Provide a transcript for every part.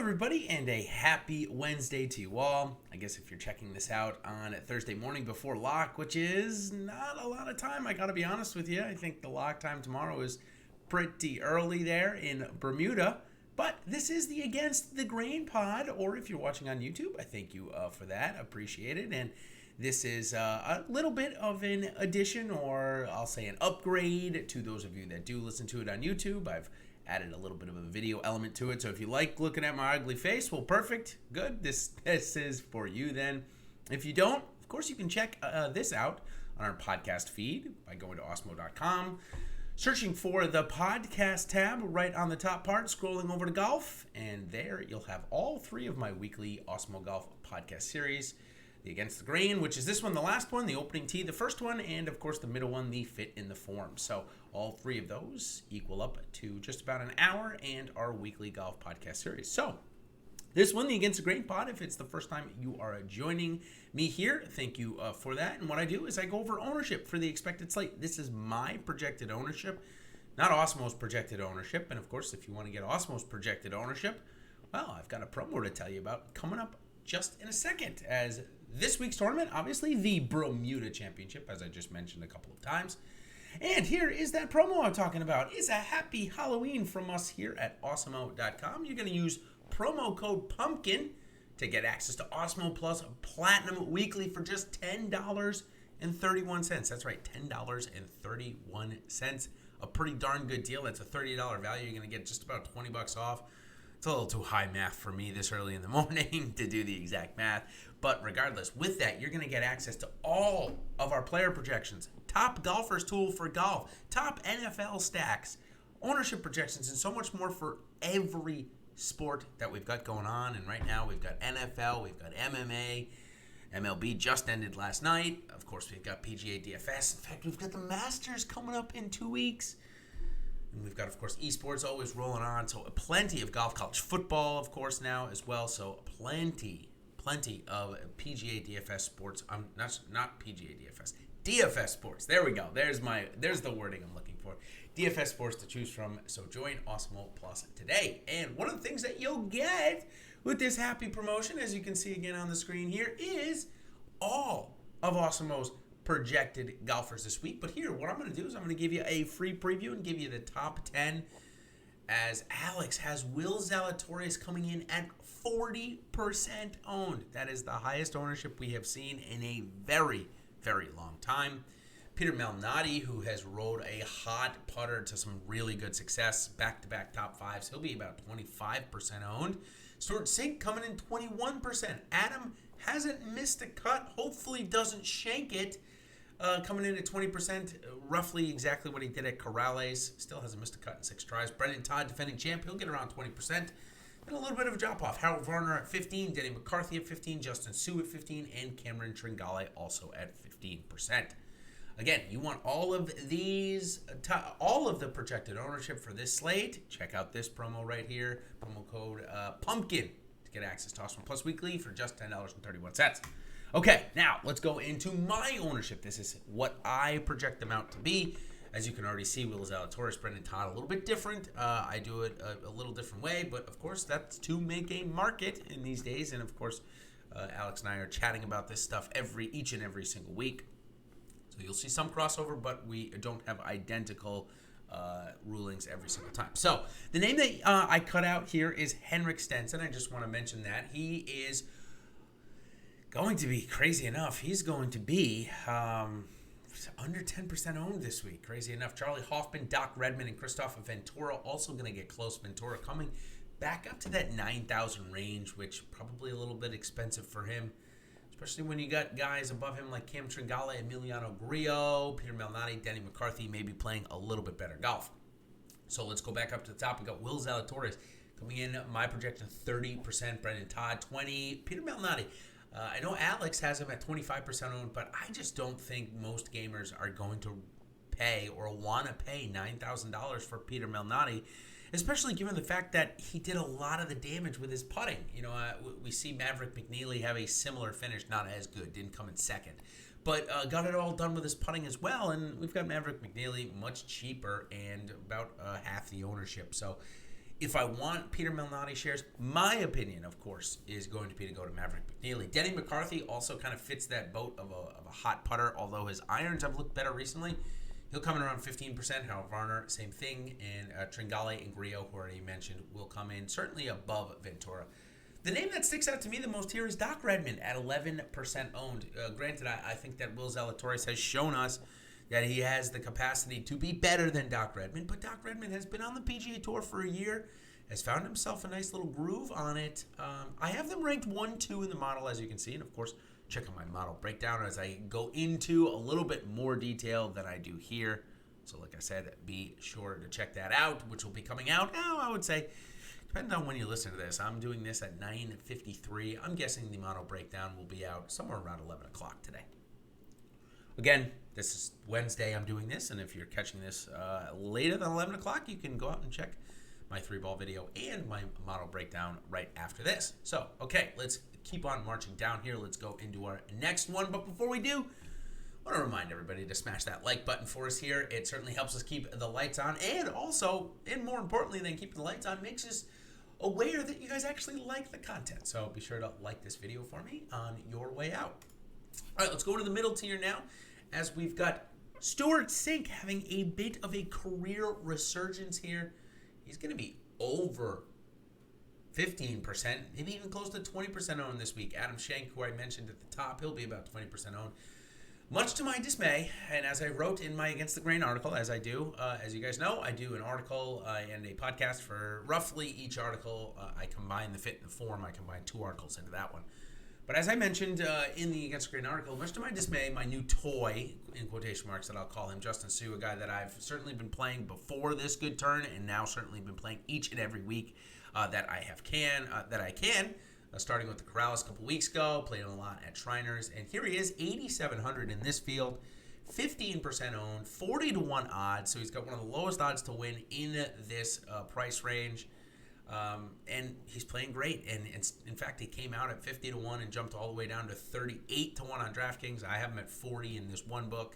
everybody, and a happy Wednesday to you all. I guess if you're checking this out on Thursday morning before lock, which is not a lot of time, I gotta be honest with you. I think the lock time tomorrow is pretty early there in Bermuda. But this is the Against the Grain pod, or if you're watching on YouTube, I thank you for that. Appreciate it. And this is a little bit of an addition, or I'll say an upgrade to those of you that do listen to it on YouTube. I've added a little bit of a video element to it. So if you like looking at my ugly face, well, perfect. Good. This is for you then. If you don't, of course, you can check this out on our podcast feed by going to Awesemo.com. Searching for the podcast tab right on the top part, scrolling over to golf, and there you'll have all three of my weekly Awesemo Golf podcast series. The Against the Grain, which is this one, the last one, the opening tee, the first one, and of course the middle one, the Fit in the Form. So all three of those equal up to just about an hour and our weekly golf podcast series. So this one, the Against the Grain pod, if it's the first time you are joining me here, thank you for that. And what I do is I go over ownership for the expected slate. This is my projected ownership, not Awesemo's projected ownership. And of course, if you want to get Awesemo's projected ownership, well, I've got a promo to tell you about coming up just in a second, as this week's tournament, obviously the Bermuda Championship, as I just mentioned a couple of times. And here is that promo I'm talking about. It's a happy Halloween from us here at Awesemo.com. You're going to use promo code PUMPKIN to get access to Awesemo Plus Platinum Weekly for just $10.31. That's right, $10.31. A pretty darn good deal. That's a $30 value. You're going to get just about $20 off. It's a little too high math for me this early in the morning to do the exact math. But regardless, with that, you're going to get access to all of our player projections, top golfers tool for golf, top NFL stacks, ownership projections, and so much more for every sport that we've got going on. And right now, we've got NFL, we've got MMA, MLB just ended last night. Of course, we've got PGA DFS. In fact, we've got the Masters coming up in 2 weeks. And we've got, of course, esports always rolling on. So plenty of golf, college football, of course, now as well. So plenty of PGA DFS sports. Not PGA DFS. DFS sports. There we go. There's the wording I'm looking for. DFS sports to choose from. So join Awesemo Plus today. And one of the things that you'll get with this happy promotion, as you can see again on the screen here, is all of Awesemo's projected golfers this week. But here, what I'm going to do is I'm going to give you a free preview and give you the top 10, as Alex has Will Zalatoris coming in at 40% owned. That is the highest ownership we have seen in a very, very long time. Peter Malnati, who has rode a hot putter to some really good success, back-to-back top fives, he'll be about 25% owned. Stuart Sink coming in 21%. Adam hasn't missed a cut, hopefully doesn't shank it. Coming in at 20%, roughly exactly what he did at Corrales. Still hasn't missed a cut in 6 tries. Brendan Todd, defending champ, he'll get around 20%. Then a little bit of a drop-off. Harold Varner at 15, Denny McCarthy at 15, Justin Sue at 15, and Cameron Tringale also at 15%. Again, you want all of these, all of the projected ownership for this slate, check out this promo right here, promo code PUMPKIN, to get access to Awesemo Plus Weekly for just $10.31. Okay, now let's go into my ownership. This is what I project them out to be. As you can already see, Will Zalatoris, Brendan Todd, a little bit different. I do it a little different way, but of course that's to make a market in these days. And of course, Alex and I are chatting about this stuff each and every single week. So you'll see some crossover, but we don't have identical rulings every single time. So the name that I cut out here is Henrik Stenson. I just want to mention that he is going to be, crazy enough, he's going to be under 10% owned this week. Crazy enough. Charlie Hoffman, Doc Redman, and Christopher Ventura also going to get close. Ventura coming back up to that 9,000 range, which probably a little bit expensive for him, especially when you got guys above him like Cam Tringale, Emiliano Grillo, Peter Malnati, Denny McCarthy maybe playing a little bit better golf. So let's go back up to the top. We got Will Zalatoris coming in, my projection 30%, Brendan Todd 20%, Peter Malnati. I know Alex has him at 25% owned, but I just don't think most gamers are going to pay or want to pay $9,000 for Peter Malnati, especially given the fact that he did a lot of the damage with his putting. You know, we see Maverick McNeely have a similar finish, not as good, didn't come in second, but got it all done with his putting as well. And we've got Maverick McNeely much cheaper and about half the ownership. So If I want Peter Malnati shares, my opinion, of course, is going to be to go to Maverick McNeely. Denny McCarthy also kind of fits that boat of a hot putter, although his irons have looked better recently. He'll come in around 15%. Hal Varner, same thing. And Tringale and Grillo, who already mentioned, will come in certainly above Ventura. The name that sticks out to me the most here is Doc Redman at 11% owned. Granted, I think that Will Zalatoris has shown us that he has the capacity to be better than Doc Redman, but Doc Redman has been on the PGA Tour for a year, has found himself a nice little groove on it. I have them ranked 1-2 in the model, as you can see, and of course, check out my model breakdown as I go into a little bit more detail than I do here. So like I said, be sure to check that out, which will be coming out now, I would say, depending on when you listen to this. I'm doing this at 9:53. I'm guessing the model breakdown will be out somewhere around 11 o'clock today. Again, this is Wednesday I'm doing this, and if you're catching this later than 11 o'clock, you can go out and check my 3-ball video and my model breakdown right after this. So, okay, let's keep on marching down here. Let's go into our next one. But before we do, I want to remind everybody to smash that like button for us here. It certainly helps us keep the lights on, and also, and more importantly than keeping the lights on, makes us aware that you guys actually like the content. So be sure to like this video for me on your way out. All right, let's go to the middle tier now, as we've got Stuart Sink having a bit of a career resurgence here. He's going to be over 15%, maybe even close to 20% owned this week. Adam Schenk, who I mentioned at the top, he'll be about 20% owned. Much to my dismay, and as I wrote in my Against the Grain article, as I do, as you guys know, I do an article and a podcast for roughly each article. I combine the fit and the form. I combine 2 articles into that one. But as I mentioned in the Against the Grain article, much to my dismay, my new toy, in quotation marks that I'll call him, Justin Sue, a guy that I've certainly been playing before this good turn, and now certainly been playing each and every week that I can. Starting with the Corrales a couple weeks ago, played a lot at Shriners, and here he is, 8,700 in this field, 15% owned, 40-1 odds, so he's got one of the lowest odds to win in this price range, and he's playing great, and in fact, he came out at 50-1 and jumped all the way down to 38-1 on DraftKings. I have him at 40 in this one book.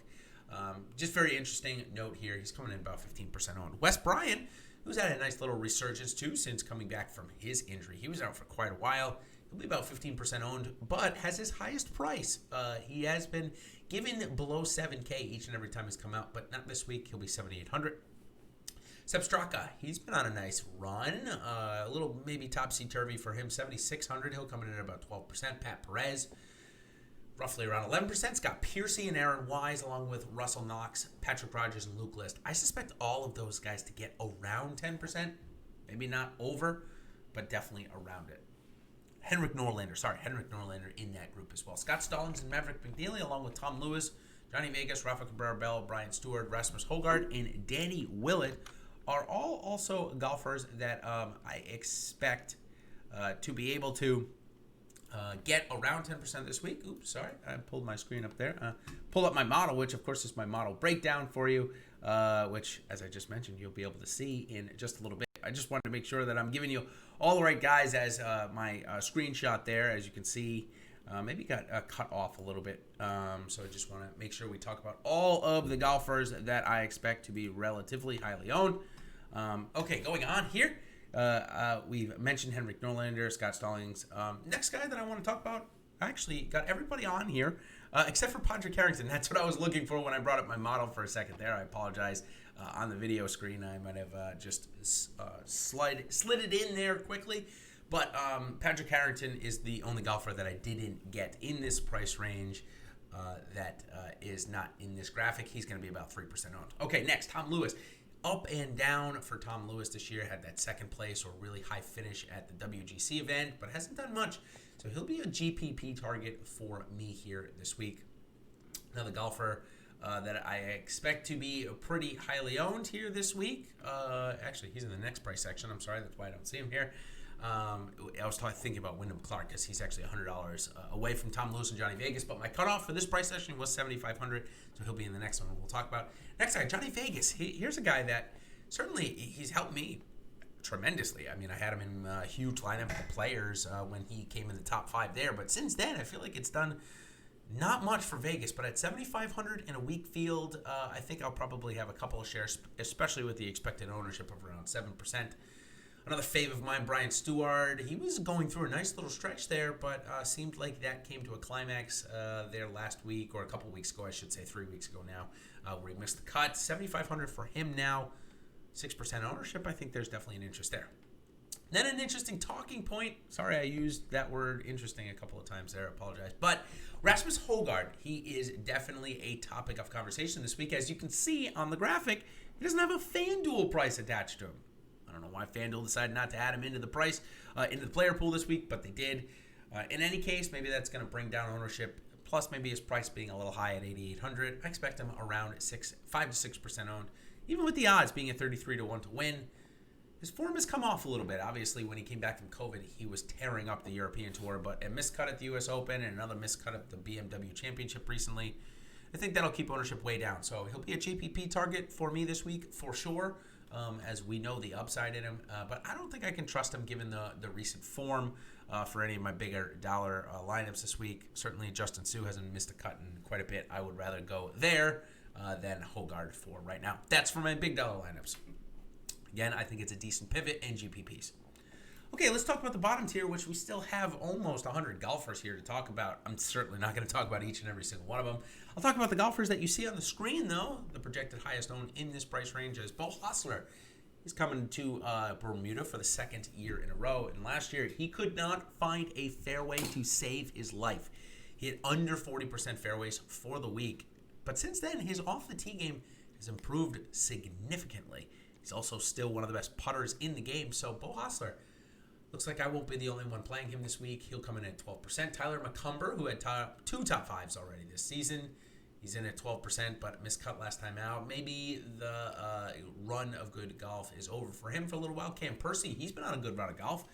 Just very interesting note here, he's coming in about 15% owned. Wes Bryant, who's had a nice little resurgence too since coming back from his injury. He was out for quite a while. He'll be about 15% owned, but has his highest price. He has been given below 7K each and every time he's come out, but not this week. He'll be 7,800. Seb Straka, he's been on a nice run. A little maybe topsy-turvy for him. 7,600. He'll come in at about 12%. Pat Perez, roughly around 11%. Scott Piercy and Aaron Wise, along with Russell Knox, Patrick Rogers, and Luke List. I suspect all of those guys to get around 10%. Maybe not over, but definitely around it. Henrik Norlander in that group as well. Scott Stallings and Maverick McNeely, along with Tom Lewis, Johnny Vegas, Rafa Cabrera-Bell, Brian Stewart, Rasmus Hogard, and Danny Willett are all also golfers that I expect to be able to get around 10% this week. Oops, sorry. I pulled my screen up there. Pull up my model, which, of course, is my model breakdown for you, which, as I just mentioned, you'll be able to see in just a little bit. I just wanted to make sure that I'm giving you all the right guys as my screenshot there, as you can see. Maybe got cut off a little bit. So I just want to make sure we talk about all of the golfers that I expect to be relatively highly owned. Okay, going on here. We've mentioned Henrik Norlander, Scott Stallings. Next guy that I want to talk about, I actually got everybody on here except for Padraig Harrington. That's what I was looking for when I brought up my model for a second there. I apologize. On the video screen, I might have just slid it in there quickly. But Padraig Harrington is the only golfer that I didn't get in this price range that is not in this graphic. He's going to be about 3% owned. Okay, next, Tom Lewis. Up and down for Tom Lewis this year. Had that second place or really high finish at the WGC event, but hasn't done much. So he'll be a GPP target for me here this week. Another golfer that I expect to be pretty highly owned here this week. Actually, he's in the next price section. I'm sorry, that's why I don't see him here. I was thinking about Wyndham Clark because he's actually $100 away from Tom Lewis and Johnny Vegas. But my cutoff for this price session was $7,500, so he'll be in the next one we'll talk about. Next guy, Johnny Vegas. Here's a guy that certainly he's helped me tremendously. I mean, I had him in a huge lineup of players when he came in the top 5 there. But since then, I feel like it's done not much for Vegas. But at $7,500 in a weak field, I think I'll probably have a couple of shares, especially with the expected ownership of around 7%. Another fave of mine, Brian Stewart. He was going through a nice little stretch there, but seemed like that came to a climax there last week, or a couple weeks ago, I should say, 3 weeks ago now, where he missed the cut. $7,500 for him now. 6% ownership. I think there's definitely an interest there. Then an interesting talking point. Sorry, I used that word interesting a couple of times there. I apologize. But Rasmus Højgaard, he is definitely a topic of conversation this week. As you can see on the graphic, he doesn't have a FanDuel price attached to him. I don't know why FanDuel decided not to add him into the price, into the player pool this week, but they did. In any case, maybe that's going to bring down ownership. Plus, maybe his price being a little high at $8,800. I expect him around 5 to 6% owned, even with the odds being at 33 to 1 to win. His form has come off a little bit. Obviously, when he came back from COVID, he was tearing up the European Tour, but a miscut at the U.S. Open and another miscut at the BMW Championship recently, I think that'll keep ownership way down. So he'll be a JPP target for me this week for sure, as we know the upside in him. But I don't think I can trust him given the recent form for any of my bigger dollar lineups this week. Certainly, Justin Sue hasn't missed a cut in quite a bit. I would rather go there than Højgaard for right now. That's for my big dollar lineups. Again, I think it's a decent pivot and GPPs. Okay, let's talk about the bottom tier, which we still have almost 100 golfers here to talk about. I'm certainly not going to talk about each and every single one of them. I'll talk about the golfers that you see on the screen, though. The projected highest owned in this price range is Beau Hossler. He's coming to Bermuda for the second year in a row. And last year, he could not find a fairway to save his life. He had under 40% fairways for the week. But since then, his off-the-tee game has improved significantly. He's also still one of the best putters in the game. So Beau Hossler, looks like I won't be the only one playing him this week. He'll come in at 12%. Tyler McCumber, who had two top fives already this season, he's in at 12%, but miscut last time out. Maybe the run of good golf is over for him for a little while. Cam Percy, he's been on a good run of golf.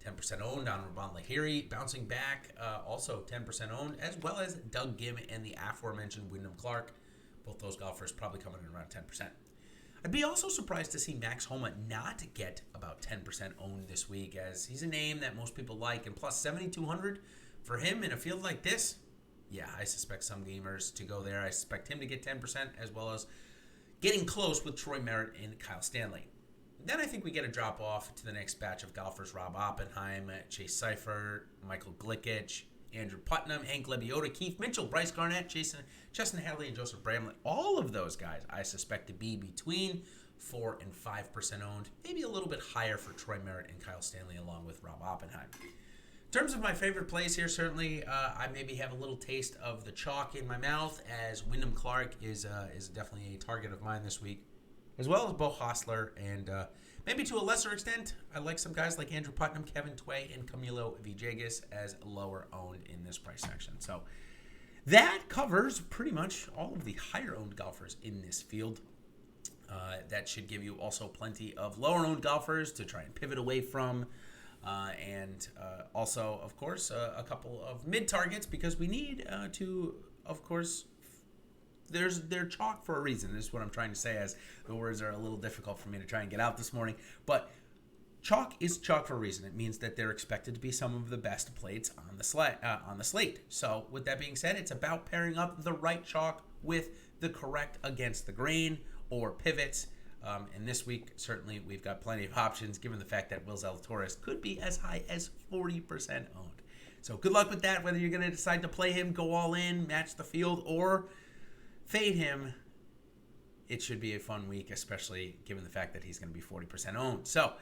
10% owned on Ravon Lahiri, bouncing back, also 10% owned, as well as Doug Gim and the aforementioned Wyndham Clark. Both those golfers probably coming in around 10%. I'd be also surprised to see Max Homa not get about 10% owned this week, as he's a name that most people like, and plus 7,200 for him in a field like this. Yeah, I suspect some gamers to go there. I expect him to get 10%, as well as getting close with Troy Merritt and Kyle Stanley. Then I think we get a drop off to the next batch of golfers: Rob Oppenheim, Chase Seifert, Michael Glickich, Andrew Putnam, Hank Lebioda, Keith Mitchell, Bryce Garnett, Justin Hadley, and Joseph Bramlett. All of those guys I suspect to be between 4 and 5% owned, maybe a little bit higher for Troy Merritt and Kyle Stanley, along with Rob Oppenheim. In terms of my favorite plays here, certainly I maybe have a little taste of the chalk in my mouth, as Wyndham Clark is definitely a target of mine this week, as well as Beau Hossler, and maybe to a lesser extent, I like some guys like Andrew Putnam, Kevin Tway, and Camilo Villegas as lower owned in this price section. So that covers pretty much all of the higher owned golfers in this field. That should give you also plenty of lower owned golfers to try and pivot away from. And also, of course, a couple of mid targets, because we need to, of course, they're chalk for a reason. This is what I'm trying to say, as the words are a little difficult for me to try and get out this morning. But chalk is chalk for a reason. It means that they're expected to be some of the best plates on the slate. So with that being said, it's about pairing up the right chalk with the correct against the grain or pivots. And this week, certainly, we've got plenty of options, given the fact that Will Zalatoris could be as high as 40% owned. So good luck with that, whether you're going to decide to play him, go all in, match the field, or fade him. It should be a fun week, especially given the fact that he's going to be 40% owned. So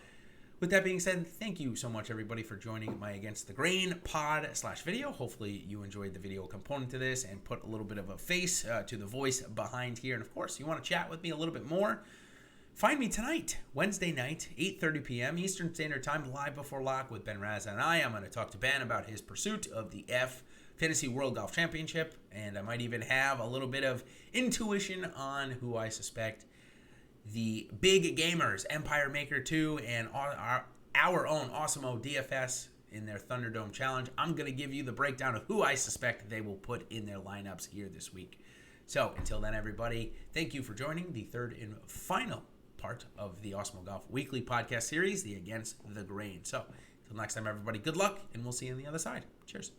with that being said, thank you so much, everybody, for joining my Against the Grain pod/video. Hopefully you enjoyed the video component to this and put a little bit of a face to the voice behind here. And of course, you want to chat with me a little bit more, find me tonight, Wednesday night, 8:30 p.m. Eastern Standard Time, live before lock with Ben Raz and I. I'm going to talk to Ben about his pursuit of the Fantasy World Golf Championship, and I might even have a little bit of intuition on who I suspect the big gamers, Empire Maker 2 and our own Awesemo DFS in their Thunderdome Challenge. I'm going to give you the breakdown of who I suspect they will put in their lineups here this week. So until then, everybody, thank you for joining the third and final part of the Awesemo Golf Weekly podcast series, the Against the Grain. So until next time, everybody, good luck, and we'll see you on the other side. Cheers.